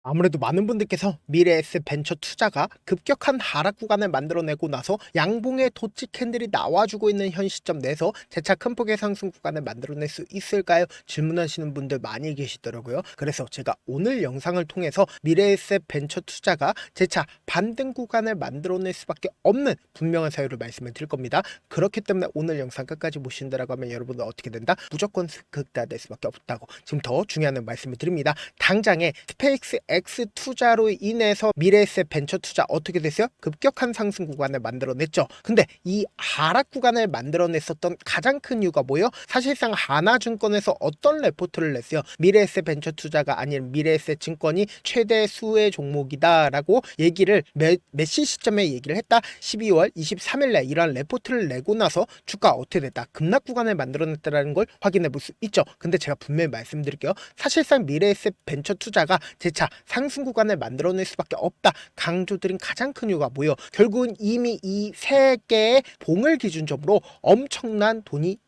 아무래도 많은 분들께서 미래에셋 벤처 투자가 급격한 하락 구간을 만들어내고 나서 양봉의 도치 캔들이 나와주고 있는 현 시점 내에서 재차 큰 폭의 상승 구간을 만들어낼 수 있을까요? 질문하시는 분들 많이 계시더라고요. 그래서 제가 오늘 영상을 통해서 미래에셋 벤처 투자가 재차 반등 구간을 만들어낼 수밖에 없는 분명한 사유를 말씀을 드릴 겁니다. 그렇기 때문에 오늘 영상 끝까지 보신다라고 하면 여러분은 어떻게 된다? 무조건 극대화될 수밖에 없다고 지금 더 중요한 말씀을 드립니다. 당장에 스페이스 X 투자로 인해서 미래에셋 벤처 투자 어떻게 됐어요? 급격한 상승 구간을 만들어냈죠. 근데 이 하락 구간을 만들어냈었던 가장 큰 이유가 뭐예요? 사실상 하나증권에서 어떤 레포트를 냈어요? 미래에셋 벤처 투자가 아닌 미래에셋 증권이 최대 수혜 종목이다라고 얘기를 몇 시점에 얘기를 했다. 12월 23일에 이러한 레포트를 내고 나서 주가 어떻게 됐다? 급락 구간을 만들어냈다는 걸 확인해 볼 수 있죠. 근데 제가 분명히 말씀드릴게요. 사실상 미래에셋 벤처 투자가 재차 상승 구간을 만들어낼 수밖에 없다 강조드린 가장 큰 이유가 뭐예요? 결국은 이미 이 세 개의 봉을 기준점으로 엄청난 돈이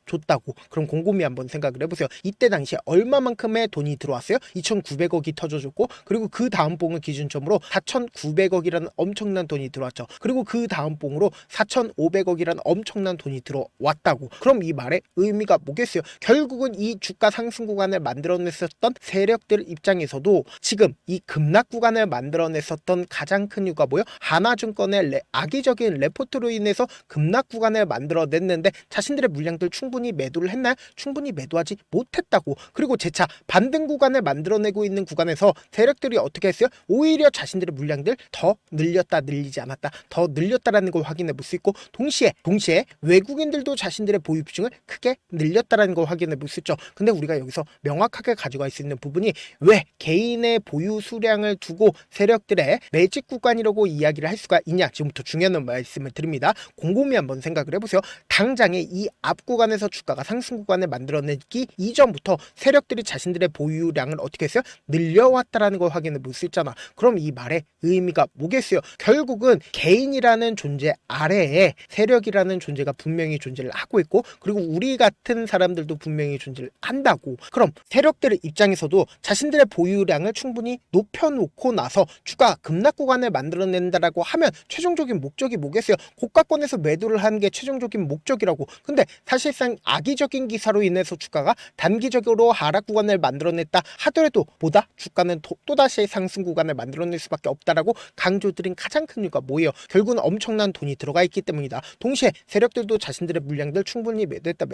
줬다고. 그럼 곰곰이 한번 생각을 해보세요. 이때 당시에 얼마만큼의 돈이 들어왔어요? 2,900억이 터져줬고, 그리고 그 다음 봉을 기준점으로 4,900억이라는 엄청난 돈이 들어왔죠. 그리고 그 다음 봉으로 4,500억이라는 엄청난 돈이 들어왔다고. 그럼 이 말의 의미가 뭐겠어요? 결국은 이 주가 상승 구간을 만들어냈었던 세력들 입장에서도 지금 이 급락 구간을 만들어냈었던 가장 큰 이유가 뭐예요? 하나증권의 악의적인 레포트로 인해서 급락 구간을 만들어냈는데 자신들의 물량들 충분히 매도를 했나요? 충분히 매도하지 못했다고. 그리고 재차 반등 구간을 만들어내고 있는 구간에서 세력들이 어떻게 했어요? 오히려 자신들의 물량들 더 늘렸다 늘리지 않았다 더 늘렸다라는 걸 확인해 볼 수 있고, 동시에 외국인들도 자신들의 보유 비중을 크게 늘렸다라는 걸 확인해 볼 수 있죠. 근데 우리가 여기서 명확하게 가져갈 수 있는 부분이 왜 개인의 보유 수량을 두고 세력들의 매직 구간이라고 이야기를 할 수가 있냐? 지금부터 중요한 말씀을 드립니다. 곰곰이 한번 생각을 해보세요. 당장에 이 앞 구간에서 주가가 상승 구간을 만들어내기 이전부터 세력들이 자신들의 보유량을 어떻게 했어요? 늘려왔다라는 걸 확인해 볼 수 있잖아. 그럼 이 말의 의미가 뭐겠어요? 결국은 개인이라는 존재 아래에 세력이라는 존재가 분명히 존재를 하고 있고, 그리고 우리 같은 사람들도 분명히 존재를 한다고. 그럼 세력들의 입장에서도 자신들의 보유량을 충분히 높여놓고 나서 주가 급락 구간을 만들어낸다라고 하면 최종적인 목적이 뭐겠어요? 고가권에서 매도를 하는 게 최종적인 목적이라고. 근데 사실상 악의적인 기사로 인해서 주가가 단기적으로 하락 구간을 만들어냈다 하더라도 보다 주가는 또다시 상승 구간을 만들어낼 수밖에 없다라고 강조드린 가장 큰 이유가 뭐예요? 결국은 엄청난 돈이 들어가 있기 때문이다. 동시에 세력들도 자신들의 물량들 충분히 매도했다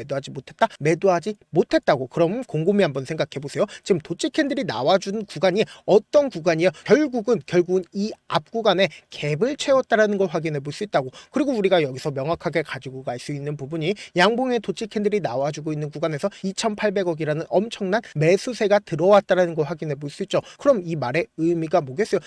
매도하지 못했다고. 그럼 곰곰이 한번 생각해 보세요. 지금 도치 캔들이 나와준 구간이 어떤 구간이에요? 결국은 이 앞 구간에 갭을 채웠다라는 걸 확인해 볼 수 있다고. 그리고 우리가 여기서 명확하게 가지고 갈 수 있는 부분이 양봉의 도치 캔들이 나와주고 있는 구간에서 2,800억이라는 엄청난 매수세가 들어왔다라는 걸 확인해 볼 수 있죠. 그럼 이 말의 의미가 뭐겠어요?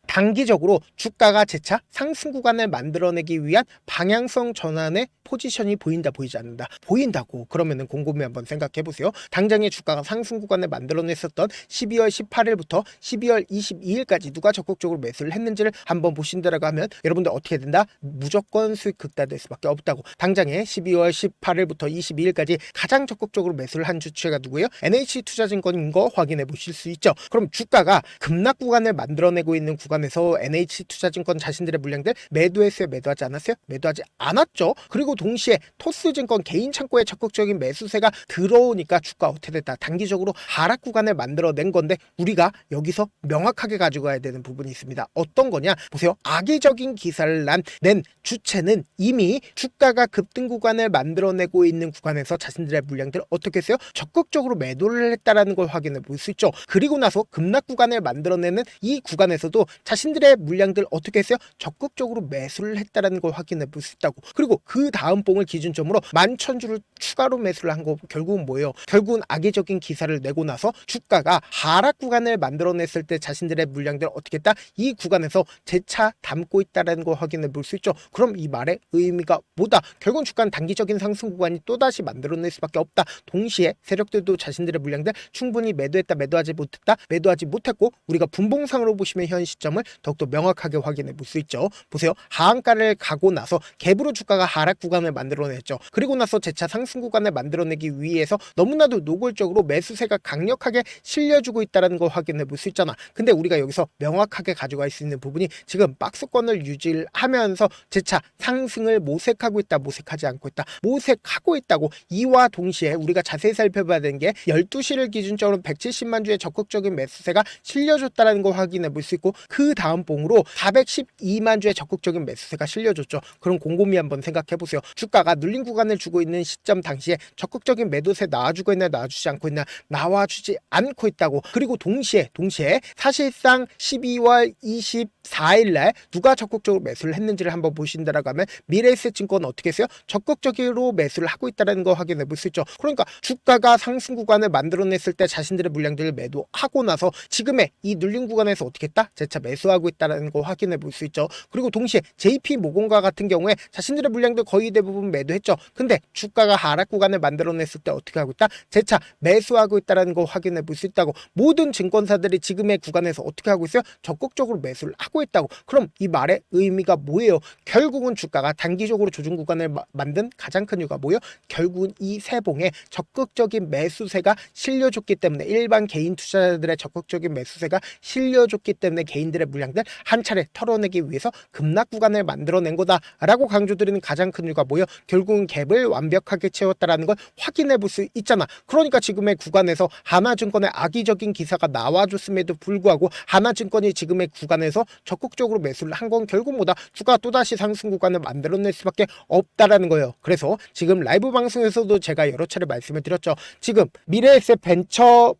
단기적으로 주가가 재차 상승 구간을 만들어내기 위한 방향성 전환의 포지션이 보인다 보이지 않는다? 보인다고. 그러면은 곰곰이 한번 생각해 보세요. 당장에 주가가 상승 구간을 만들어냈었던 12월 18일부터 12월 22일까지 누가 적극적으로 매수를 했는지를 한번 보신다라고 하면 여러분들 어떻게 된다? 무조건 수익 극대화될 수밖에 없다고. 당장에 12월 18일부터 22일까지 가장 적극적으로 매수를 한 주체가 누구예요? NH투자증권인 거 확인해 보실 수 있죠. 그럼 주가가 급락 구간을 만들어내고 있는 구간에서 NH투자증권 자신들의 물량들 매도했어요? 매도하지 않았어요? 매도하지 않았죠. 그리고 동시에 토스증권 개인 창고에 적극적인 매수세가 들어오니까 주가 어떻게 됐다? 단기적으로 하락 구간을 만들어낸 건데, 우리가 여기서 명확하게 가지고 가야 되는 부분이 있습니다. 어떤 거냐? 보세요. 악의적인 기사를 낸 주체는 이미 주가가 급등 구간을 만들어내고 있는 구간에서 자신들의 물량들을 어떻게 했어요? 적극적으로 매도를 했다라는 걸 확인해 볼 수 있죠. 그리고 나서 급락 구간을 만들어내는 이 구간에서도 자신들의 물량들 어떻게 했어요? 적극적으로 매수를 했다라는 걸 확인해 볼 수 있다고. 그리고 그 다음 봉을 기준점으로 11,000주를 추가로 매수를 한 거 결국은 뭐예요? 결국은 악의적인 기사를 내고 나서 주가가 하락 구간을 만들어냈을 때 자신들의 물량들을 어떻게 했다? 이 구간에서 재차 담고 있다라는 걸 확인해 볼 수 있죠. 그럼 이 말의 의미가 뭐다? 결국은 주가는 단기적인 상승 구간이 또다시 만들어낼 수밖에 없다. 동시에 세력들도 자신들의 물량들 충분히 매도했다, 매도하지 못했다, 매도하지 못했고 우리가 분봉상으로 보시면 현 시점을 더욱더 명확하게 확인해 볼 수 있죠. 보세요. 하한가를 가고 나서 갭으로 주가가 하락 구간을 만들어냈죠. 그리고 나서 재차 상승 구간을 만들어내기 위해서 너무나도 노골적으로 매수세가 강력하게 실려주고 있다는 걸 확인해 볼 수 있잖아. 근데 우리가 여기서 명확하게 가져갈 수 있는 부분이 지금 박스권을 유지하면서 재차 상승을 모색하고 있다, 모색하지 않고 있다, 모색하고 있다고. 이와 동시에 우리가 자세히 살펴봐야 되는 게 12시를 기준적으로 170만 주의 적극적인 매수세가 실려줬다는 걸 확인해 볼 수 있고 그 다음 봉으로 412만 주의 적극적인 매수세가 실려줬죠. 그럼 곰곰이 한번 생각해 보세요. 주가가 눌린 구간을 주고 있는 시점 당시에 적극적인 매도세 나와주고 있나, 나와주지 않고 있나? 나와주지 않고 있다고. 그리고 동시에 사실상 12월 24일날 누가 적극적으로 매수를 했는지를 한번 보신다라고 하면 미래에셋증권 어떻게 했어요? 적극적으로 매수를 하고 있다는 거 확인해 볼 수 있죠. 그러니까 주가가 상승 구간을 만들어냈을 때 자신들의 물량들을 매도하고 나서 지금의 이 눌린 구간에서 어떻게 했다? 재차 매수하고 있다는 거 확인해 볼 수 있죠. 그리고 동시에 JP모건과 같은 경우에 자신들의 물량들 거의 대부분 매도했죠. 근데 주가가 하락 구간을 만들어냈을 때 어떻게 하고 있다? 재차 매수하고 있다는 거 확인해 볼 수 있다고. 모든 증권사들이 지금의 구간에서 어떻게 하고 있어요? 적극적으로 매수를 하고 있다고. 그럼 이 말의 의미가 뭐예요? 결국은 주가가 단기적으로 조정 구간을 만든 가장 큰 이유가 뭐예요? 결국은 이 세봉에 적극적인 매수세가 실려줬기 때문에, 일반 개인 투자자들의 적극적인 매수세가 실려줬기 때문에 개인들의 물량들 한 차례 털어내기 위해서 급락 구간을 만들어낸 거다라고 강조드리는 가장 큰 이유가 뭐예요? 결국은 갭을 완벽하게 채웠다라는 걸 확인해 볼 수 있잖아. 그러니까 지금의 구간에서 하나증권의 악의적인 기사가 나와줬음에도 불구하고 하나증권이 지금의 구간에서 적극적으로 매수를 한 건 결국 뭐다? 주가 또다시 상승 구간을 만들어낼 수밖에 없다라는 거예요. 그래서 지금 라이브 방송에서도 제가 여러 차례 말씀을 드렸죠. 지금 미래에셋 벤처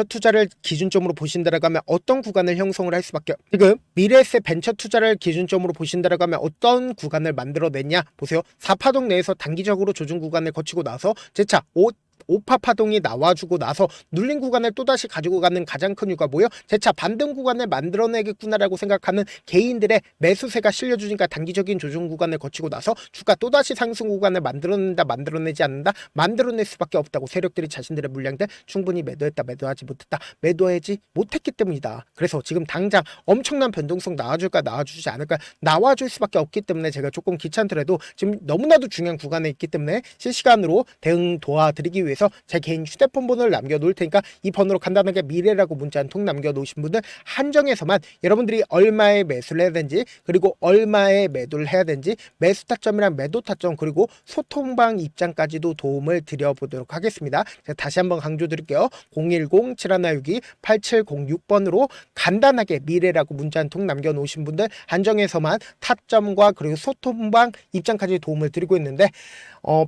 투자를 기준점으로 보신다라고 하면 어떤 구간을 형성을 할 수밖에. 지금 미래에셋 벤처 투자를 기준점으로 보신다라고 하면 어떤 구간을 만들어냈냐 보세요. 4파동 내에서 단기적으로 조정 구간을 거치고 나서 재차 5파 파동이 나와주고 나서 눌린 구간을 또다시 가지고 가는 가장 큰 이유가 뭐예요? 재차 반등 구간을 만들어내겠구나라고 생각하는 개인들의 매수세가 실려주니까 단기적인 조정 구간을 거치고 나서 주가 또다시 상승 구간을 만들어낸다, 만들어내지 않는다, 만들어낼 수밖에 없다고. 세력들이 자신들의 물량들 충분히 매도했다, 매도하지 못했다, 매도하지 못했기 때문이다. 그래서 지금 당장 엄청난 변동성 나와줄까, 나와주지 않을까, 나와줄 수밖에 없기 때문에 제가 조금 귀찮더라도 지금 너무나도 중요한 구간에 있기 때문에 실시간으로 대응 도와드리기 위해서 제 개인 휴대폰 번호를 남겨놓을 테니까 이 번호로 간단하게 미래라고 문자 한 통 남겨놓으신 분들 한정해서만 여러분들이 얼마에 매수를 해야 되는지, 그리고 얼마에 매도를 해야 되는지, 매수 타점이랑 매도 타점, 그리고 소통방 입장까지도 도움을 드려보도록 하겠습니다. 제가 다시 한번 강조드릴게요. 010-7162-8706번으로 간단하게 미래라고 문자 한 통 남겨놓으신 분들 한정해서만 타점과 그리고 소통방 입장까지 도움을 드리고 있는데,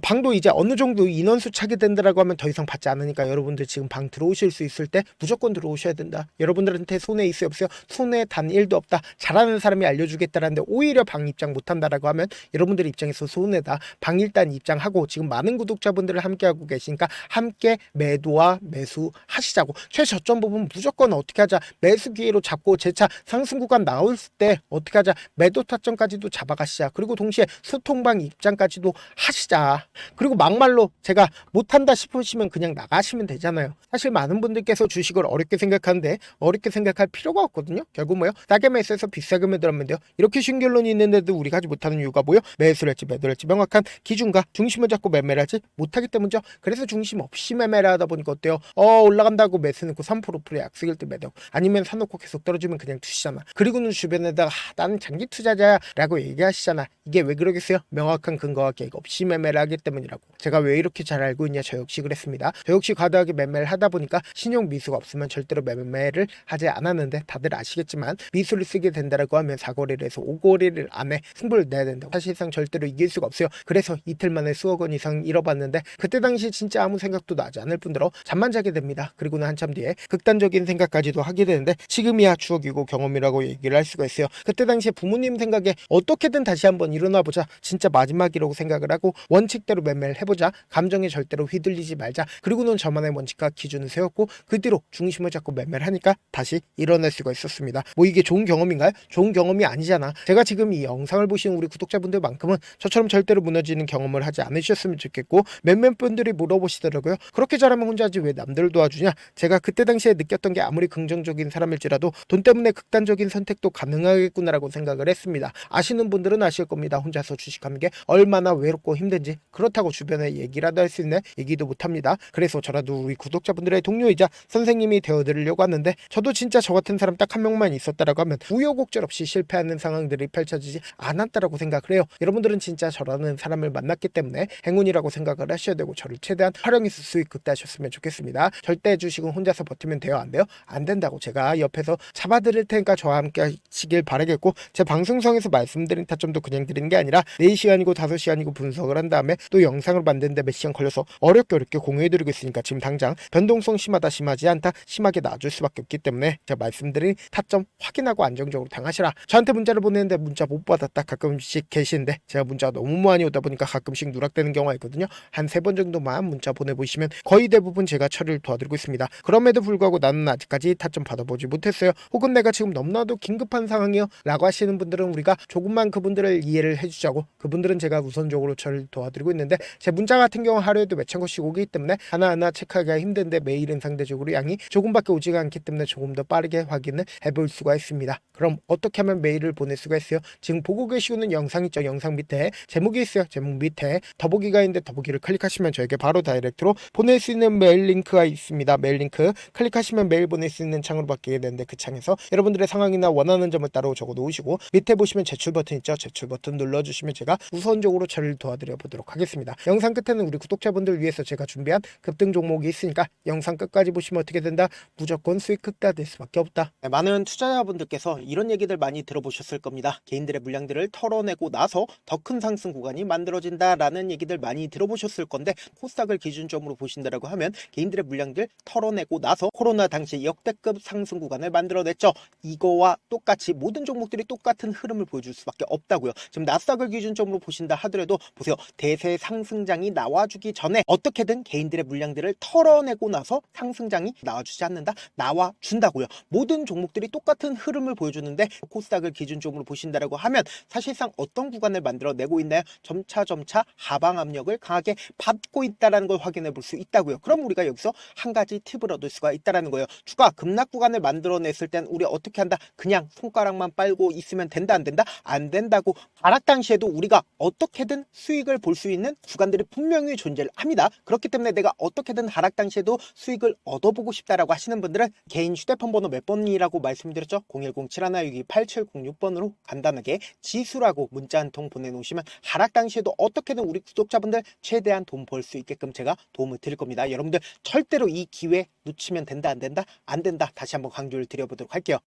방도 이제 어느 정도 인원수 차게 된다라고 하면 더 이상 받지 않으니까 여러분들 지금 방 들어오실 수 있을 때 무조건 들어오셔야 된다. 여러분들한테 손해 있어요, 없어요? 손해 단 1도 없다. 잘하는 사람이 알려주겠다라는데 오히려 방 입장 못한다라고 하면 여러분들 입장에서 손해다. 방 일단 입장하고 지금 많은 구독자분들을 함께하고 계시니까 함께 매도와 매수 하시자고. 최저점 부분 무조건 어떻게 하자? 매수 기회로 잡고 재차 상승 구간 나올 때 어떻게 하자? 매도 타점까지도 잡아가시자. 그리고 동시에 소통방 입장까지도 하시자. 그리고 막말로 제가 못한다 싶으시면 그냥 나가시면 되잖아요. 사실 많은 분들께서 주식을 어렵게 생각하는데 어렵게 생각할 필요가 없거든요. 결국 뭐요? 싸게 매수해서 비싸게 매도하면 돼요. 이렇게 쉬운 결론이 있는데도 우리가 하지 못하는 이유가 뭐요? 매수를 할지 매도를 할지 명확한 기준과 중심을 잡고 매매를 하지 못하기 때문이죠. 그래서 중심 없이 매매를 하다 보니까 어때요? 올라간다고 매수 넣고 3% 프로 약속일 때 매도하고, 아니면 사놓고 계속 떨어지면 그냥 투시잖아. 그리고는 주변에다가 나는 장기 투자자야 라고 얘기하시잖아. 이게 왜 그러겠어요? 명확한 근거와 계획 없이 매매를 하기 때문이라고. 제가 왜 이렇게 잘 알고 있냐? 저 역시 그랬습니다. 저 역시 과도하게 매매를 하다 보니까 신용 미수가 없으면 절대로 매매를 하지 않았는데, 다들 아시겠지만 미수를 쓰게 된다라고 하면 4거래를 해서 5거래를 안에 승부를 내야 된다고. 사실상 절대로 이길 수가 없어요. 그래서 이틀 만에 수억 원 이상 잃어봤는데 그때 당시 진짜 아무 생각도 나지 않을 뿐더러 잠만 자게 됩니다. 그리고는 한참 뒤에 극단적인 생각까지도 하게 되는데 지금이야 추억이고 경험이라고 얘기를 할 수가 있어요. 그때 당시에 부모님 생각에 어떻게든 다시 한번 일어나보자, 진짜 마지막이라고 생각을 하고 원칙대로 매매를 해보자, 감정에 절대로 휘둘리지 흔들리지 말자. 그리고는 저만의 원칙과 기준을 세웠고 그 뒤로 중심을 잡고 매매를 하니까 다시 일어날 수가 있었습니다. 뭐 이게 좋은 경험인가요? 좋은 경험이 아니잖아. 제가 지금 이 영상을 보시는 우리 구독자분들만큼은 저처럼 절대로 무너지는 경험을 하지 않으셨으면 좋겠고, 몇몇 분들이 물어보시더라고요. 그렇게 잘하면 혼자 하지 왜 남들을 도와주냐? 제가 그때 당시에 느꼈던 게 아무리 긍정적인 사람일지라도 돈 때문에 극단적인 선택도 가능하겠구나라고 생각을 했습니다. 아시는 분들은 아실 겁니다. 혼자서 주식하는 게 얼마나 외롭고 힘든지. 그렇다고 주변에 얘기라도 할 수 있는 얘기도 못합니다. 그래서 저라도 우리 구독자분들의 동료이자 선생님이 되어드리려고 하는데, 저도 진짜 저 같은 사람 딱 한 명만 있었다라고 하면 우여곡절 없이 실패하는 상황들이 펼쳐지지 않았다라고 생각을 해요. 여러분들은 진짜 저라는 사람을 만났기 때문에 행운이라고 생각을 하셔야 되고, 저를 최대한 활용해서 수익 극대하셨으면 좋겠습니다. 절대 주식은 혼자서 버티면 돼요? 안 돼요? 안 된다고 제가 옆에서 잡아드릴 테니까 저와 함께 하시길 바라겠고, 제 방송성에서 말씀드린 타점도 그냥 드리는 게 아니라 4시간이고 5시간이고 분석을 한 다음에 또 영상을 만드는데 몇 시간 걸려서 어렵게 공유해드리고 있으니까 지금 당장 변동성 심하다 심하지 않다 심하게 놔줄 수밖에 없기 때문에 제가 말씀드린 타점 확인하고 안정적으로 당하시라. 저한테 문자를 보내는데 문자 못 받았다 가끔씩 계시는데, 제가 문자가 너무 많이 오다 보니까 가끔씩 누락되는 경우가 있거든요. 한 3번 정도만 문자 보내보시면 거의 대부분 제가 처리를 도와드리고 있습니다. 그럼에도 불구하고 나는 아직까지 타점 받아보지 못했어요. 혹은 내가 지금 너무나도 긴급한 상황이요 라고 하시는 분들은 우리가 조금만 그분들을 이해를 해주자고, 그분들은 제가 우선적으로 처리를 도와드리고 있는데, 제 문자 같은 경우 하루에도 몇천 건씩 오기 때문에 하나하나 체크하기가 힘든데, 메일은 상대적으로 양이 조금밖에 오지가 않기 때문에 조금 더 빠르게 확인을 해볼 수가 있습니다. 그럼 어떻게 하면 메일을 보낼 수가 있어요? 지금 보고 계시는 영상 있죠? 영상 밑에 제목이 있어요. 제목 밑에 더보기가 있는데 더보기를 클릭하시면 저에게 바로 다이렉트로 보낼 수 있는 메일 링크가 있습니다. 메일 링크 클릭하시면 메일 보낼 수 있는 창으로 바뀌게 되는데, 그 창에서 여러분들의 상황이나 원하는 점을 따로 적어 놓으시고 밑에 보시면 제출 버튼 있죠? 제출 버튼 눌러주시면 제가 우선적으로 처리를 도와드려 보도록 하겠습니다. 영상 끝에는 우리 구독자분들 위해서 제가 준비한 급등 종목이 있으니까 영상 끝까지 보시면 어떻게 된다? 무조건 수익 극대화될 수밖에 없다. 네, 많은 투자자분들께서 이런 얘기들 많이 들어보셨을 겁니다. 개인들의 물량들을 털어내고 나서 더 큰 상승 구간이 만들어진다라는 얘기들 많이 들어보셨을 건데, 코스닥을 기준점으로 보신다라고 하면 개인들의 물량들 털어내고 나서 코로나 당시 역대급 상승 구간을 만들어냈죠. 이거와 똑같이 모든 종목들이 똑같은 흐름을 보여줄 수밖에 없다고요. 지금 나스닥을 기준점으로 보신다 하더라도 보세요. 대세 상승장이 나와주기 전에 어떻게든 개인들의 물량들을 털어내고 나서 상승장이 나와주지 않는다? 나와준다고요. 모든 종목들이 똑같은 흐름을 보여주는데, 코스닥을 기준점으로 보신다라고 하면 사실상 어떤 구간을 만들어내고 있나요? 점차 하방 압력을 강하게 받고 있다는 걸 확인해 볼 수 있다고요. 그럼 우리가 여기서 한 가지 팁을 얻을 수가 있다는 거예요. 주가 급락 구간을 만들어냈을 땐 우리 어떻게 한다? 그냥 손가락만 빨고 있으면 된다? 안 된다? 안 된다고. 하락 당시에도 우리가 어떻게든 수익을 볼 수 있는 구간들이 분명히 존재를 합니다. 그렇기 때문에 내가 어떻게든 하락 당시에도 수익을 얻어보고 싶다라고 하시는 분들은 개인 휴대폰 번호 몇 번이라고 말씀드렸죠? 010-7162-8706번으로 간단하게 지수라고 문자 한 통 보내놓으시면 하락 당시에도 어떻게든 우리 구독자분들 최대한 돈 벌 수 있게끔 제가 도움을 드릴 겁니다. 여러분들 절대로 이 기회 놓치면 된다? 안 된다? 안 된다. 다시 한번 강조를 드려보도록 할게요.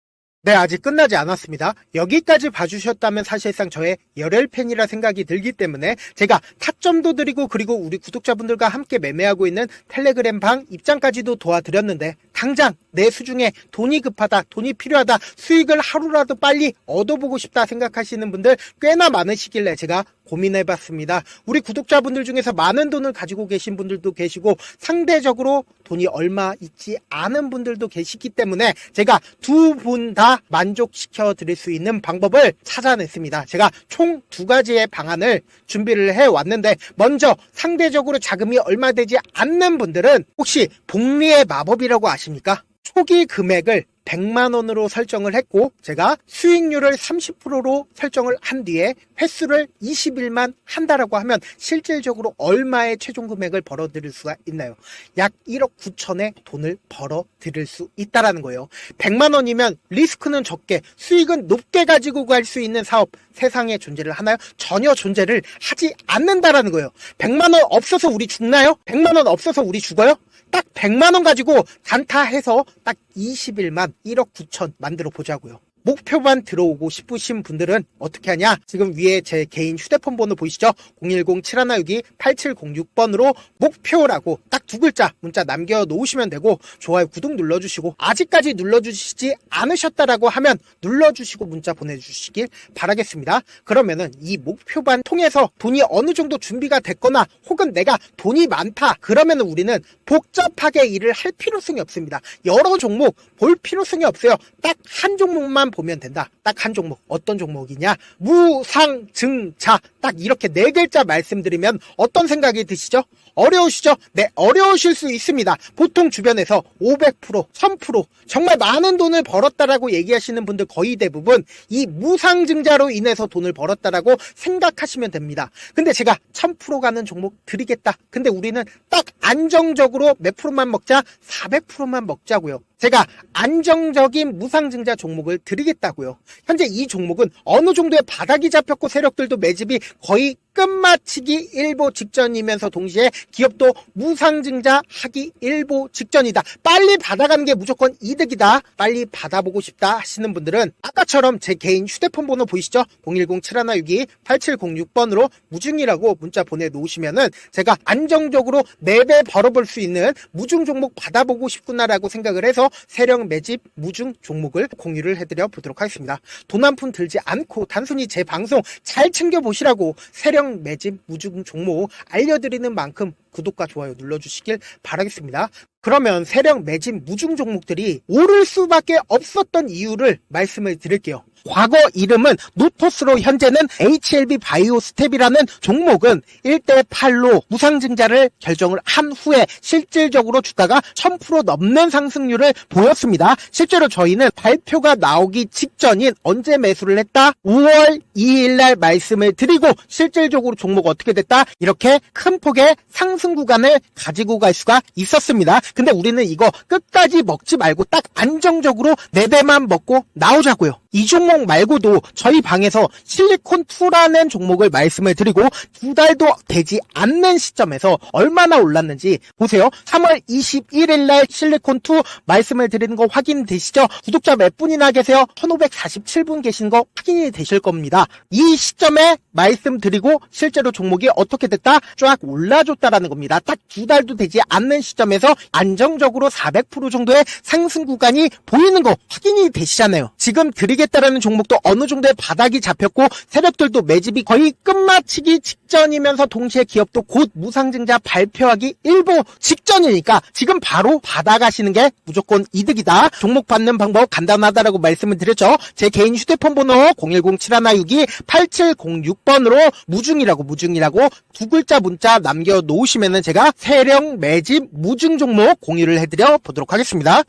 네, 아직 끝나지 않았습니다. 여기까지 봐주셨다면 사실상 저의 열혈 팬이라 생각이 들기 때문에 제가 타점도 드리고, 그리고 우리 구독자분들과 함께 매매하고 있는 텔레그램 방 입장까지도 도와드렸는데, 당장 내 수중에 돈이 급하다, 돈이 필요하다, 수익을 하루라도 빨리 얻어보고 싶다 생각하시는 분들 꽤나 많으시길래 제가 고민해봤습니다. 우리 구독자분들 중에서 많은 돈을 가지고 계신 분들도 계시고 상대적으로 돈이 얼마 있지 않은 분들도 계시기 때문에 제가 두 분 다 만족시켜 드릴 수 있는 방법을 찾아냈습니다. 제가 총 2가지의 방안을 준비를 해왔는데, 먼저 상대적으로 자금이 얼마 되지 않는 분들은 혹시 복리의 마법이라고 아십니까? 초기 금액을 100만원으로 설정을 했고, 제가 수익률을 30%로 설정을 한 뒤에 횟수를 20일만 한다라고 하면 실질적으로 얼마의 최종 금액을 벌어들일 수가 있나요? 약 1억 9천의 돈을 벌어들일 수 있다라는 거예요. 100만원이면 리스크는 적게 수익은 높게 가지고 갈 수 있는 사업, 세상에 존재를 하나요? 전혀 존재를 하지 않는다라는 거예요. 100만원 없어서 우리 죽나요? 100만원 없어서 우리 죽어요? 딱 100만원 가지고 단타해서 딱 20일만 1억 9천 만들어 보자고요. 목표만 들어오고 싶으신 분들은 어떻게 하냐? 지금 위에 제 개인 휴대폰 번호 보이시죠? 010-7162-8706번으로 목표라고 딱 두 글자 문자 남겨놓으시면 되고, 좋아요, 구독 눌러주시고, 아직까지 눌러주시지 않으셨다라고 하면 눌러주시고 문자 보내주시길 바라겠습니다. 그러면은 이 목표반 통해서 돈이 어느 정도 준비가 됐거나 혹은 내가 돈이 많다 그러면은 우리는 복잡하게 일을 할 필요성이 없습니다. 여러 종목 볼 필요성이 없어요. 딱 한 종목만 보면 된다. 딱 한 종목. 어떤 종목이냐? 무상증자. 딱 이렇게 네 글자 말씀드리면 어떤 생각이 드시죠? 어려우시죠? 네, 어려우실 수 있습니다. 보통 주변에서 500%, 1000% 정말 많은 돈을 벌었다라고 얘기하시는 분들 거의 대부분 이 무상증자로 인해서 돈을 벌었다라고 생각하시면 됩니다. 근데 제가 1000% 가는 종목 드리겠다. 근데 우리는 딱 안정적으로 몇 프로만 먹자? 400%만 먹자고요. 제가 안정적인 무상증자 종목을 드리겠다고요. 현재 이 종목은 어느 정도의 바닥이 잡혔고 세력들도 매집이 거의 끝마치기 일보 직전이면서 동시에 기업도 무상증자 하기 일보 직전이다. 빨리 받아가는 게 무조건 이득이다. 빨리 받아보고 싶다 하시는 분들은 아까처럼 제 개인 휴대폰 번호 보이시죠? 010-7162-8706번으로 무중이라고 문자 보내놓으시면은 제가 안정적으로 4배 벌어볼 수 있는 무중 종목 받아보고 싶구나라고 생각을 해서 세력 매집 무중 종목을 공유를 해드려 보도록 하겠습니다. 돈 한 푼 들지 않고 단순히 제 방송 잘 챙겨보시라고 세력 매집 무중 종목 알려드리는 만큼 구독과 좋아요 눌러주시길 바라겠습니다. 그러면 세력 매집 무중 종목들이 오를 수밖에 없었던 이유를 말씀을 드릴게요. 과거 이름은 노토스로 현재는 HLB 바이오 스텝이라는 종목은 1대8로 무상증자를 결정을 한 후에 실질적으로 주가가 1000% 넘는 상승률을 보였습니다. 실제로 저희는 발표가 나오기 직전인 언제 매수를 했다? 5월 2일 날 말씀을 드리고 실질적으로 종목 어떻게 됐다? 이렇게 큰 폭의 상승 구간을 가지고 갈 수가 있었습니다. 근데 우리는 이거 끝까지 먹지 말고 딱 안정적으로 4배만 먹고 나오자고요. 이 종목 말고도 저희 방에서 실리콘2라는 종목을 말씀을 드리고 2달도 되지 않는 시점에서 얼마나 올랐는지 보세요. 3월 21일 날 실리콘2 말씀을 드리는 거 확인되시죠? 구독자 몇 분이나 계세요? 1547분 계신 거 확인이 되실 겁니다. 이 시점에 말씀드리고 실제로 종목이 어떻게 됐다? 쫙 올라줬다라는 겁니다. 딱 2달도 되지 않는 시점에서 안정적으로 400% 정도의 상승 구간이 보이는 거 확인이 되시잖아요. 지금 드리겠다라는 종목도 어느 정도의 바닥이 잡혔고 세력들도 매집이 거의 끝마치기 직전이면서 동시에 기업도 곧 무상증자 발표하기 일보 직전이니까 지금 바로 받아가시는 게 무조건 이득이다. 종목 받는 방법 간단하다라고 말씀을 드렸죠. 제 개인 휴대폰 번호 010-7162-8706번으로 무중이라고 두 글자 문자 남겨놓으시면은 제가 세력 매집 무중 종목 공유를 해드려 보도록 하겠습니다.